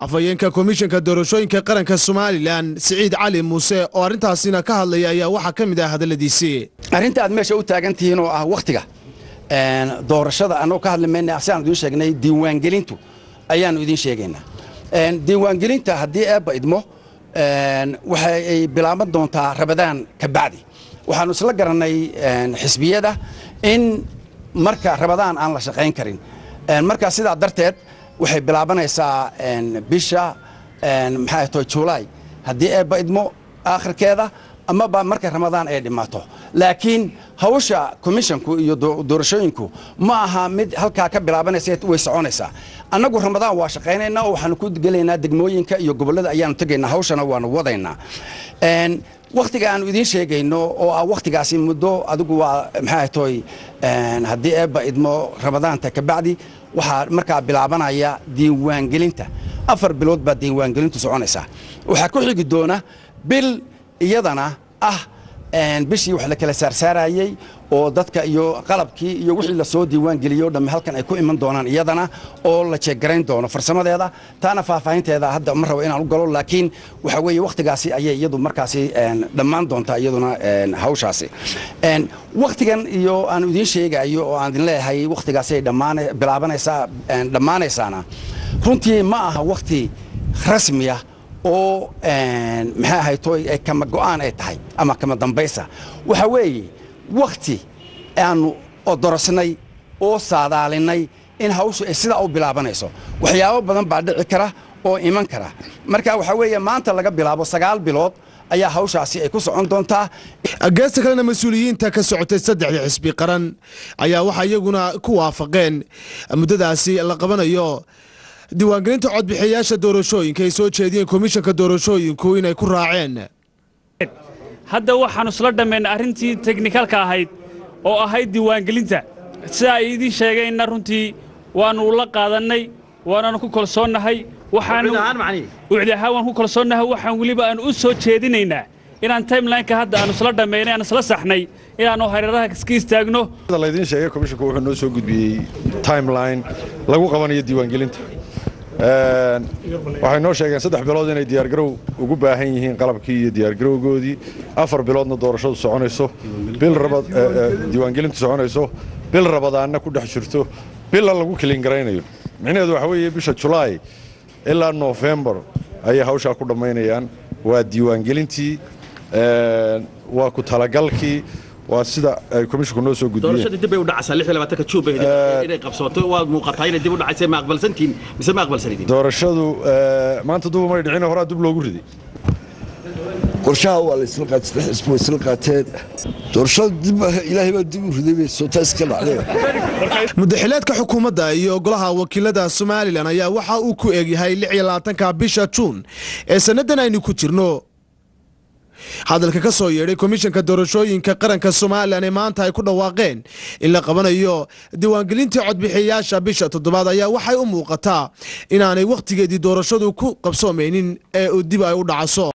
afayeenka komishanka doorashooyinka qaranka Soomaaliland Saciid Cali Muuse oo arintaasina ka hadlay ayaa waxa kamid ah hadaladiisii arinta aad meesha u taagantihiin oo ah waqtiga doorashada anoo ka hadlaynaa asaan idin sheegnay diiwaangelintu ayaan idin sheegaynaa diiwaangelinta hadii aaba idmo waxa ay bilaaban doontaa Ramadaan ka bacdi waxaanu isla garanay xisbiyada in marka Ramadaan aan la shaqeyn karin marka sida darteed waxay bilaabanaysaa bisha maxay tahay July hadii aaba idmo aakhirkeeda ama ba marka Ramadaan ay dhimaato laakiin hawsha commissionku iyo doorashooyinku ma aha mid halka ka bilaabanaysa way soconaysaa annagu Ramadaan waa shaqeynayna oo waxaan ku galeynaa degmooyinka iyo gobolada ayaan tagaynaa hawshana waan wadaynaa waqtiga aan idin sheegayno oo ah waqtigaasi muddo adigu waa maxay tahay hadii aaba idmo Ramadaanta ka bacdi waxa marka bilaabanaya diiwaangelinta 4 bilood ba diiwaangelintu soconaysaa waxa ku xigi doona bil iyadana bishii wax la kala saarsaarayay oo dadka iyo qalabkii iyo wixii la soo diiwaan geliyo dham halkan ay ku iman doonaan iyadana oo la jeegarayn doono farsamadeeda taana faahfaahinteeda hadda ma rabo inaan u galo laakiin waxa weeye waqtigaasi ayay iyadu markaasi dhammaan doontaa iyaduna hawshaasi waqtigan iyo aan idin sheegayo oo aan idin leeyahay waqtigaasi ay dhammaanaysaana runtii ma aha waqti rasmi ah oo maxay ahayd ay kama go'aan ay tahay ama kama dambaysa waxa weeye waqti aanu odorosnay oo saadaalinay in hawshu ay sida u bilaabanayso waxyaabo badan baa dhici kara oo iman kara marka waxa weeye maanta laga bilaabo 9 bilood ayaa hawshaasi ay ku socon doontaa agasta kalena mas'uuliyiinta ka socotay 3 xisbi qaran ayaa waxa iyaguna ku waafaqeen muddadaasi la qabanayo diiwaangelinta codbixiyaasha doorashooyinka ay soo jeediyeen komishanka doorashooyinku inay ku raaceen hadda waxaan isla dhameynay arintii technicalka ahayd oo ahayd diiwaangelinta sida ay idin sheegayna runtii waanu la qaadanay waana ku kalsoonahay waan ku kalsoonahay waxaan waliba aan u soo jeedinaynaa inaan timeline-ka hadda aan isla dhameynay aan isla saxnay inaanu hareeraha iska istaagno la idin sheegay komishanku wuxuu noo soo gudbiyay timeline lagu qabanayo diiwaangelinta waxay noo sheegeen 3 bilood inay diyaar garow ugu baahan yihiin qalabkii iyo diyaar garowgoodii 4 biloodna doorashadu soconayso bil rabad diiwaangelintu soconayso bil rabadaanna ku dhex jirto bil lagu kaliin gareynayo micnaheedu waxa weeye bisha July ilaa November ayay hawsha ku dhameynayaan waa diiwaangelintii waa ku talagalkii waa sida ay komishanku noo soo gudbiyeen doorashada dib ay u dhacaysaa 26 Juubay inay qabsato waa muuqataa inay dib u dhacaysay ma aqbalsantiin mise ma aqbalsanidin doorashadu maanta duub ma dhicin hore dib loogu riday qorshaha waa la isla qaatay isku isla qaateen doorashada dib ilaahay baa dib u riday soo taas ka dhacday muddaxileedka xukuumadda iyo golaha wakiilada Soomaaliland ayaa waxa uu ku eegyahay 26 bisha June ee sanadan aynu ku jirno hadalka ka soo yeeray komishanka doorashooyinka qaranka Soomaaliland ee maanta ay ku dhawaaqeen in la qabanayo diiwaangelinta codbixiyaasha bisha 7 ayaa waxay u muuqataa inaanay waqtigeedii doorashadu ku qabsoomeynin ee dib ay u dhacaso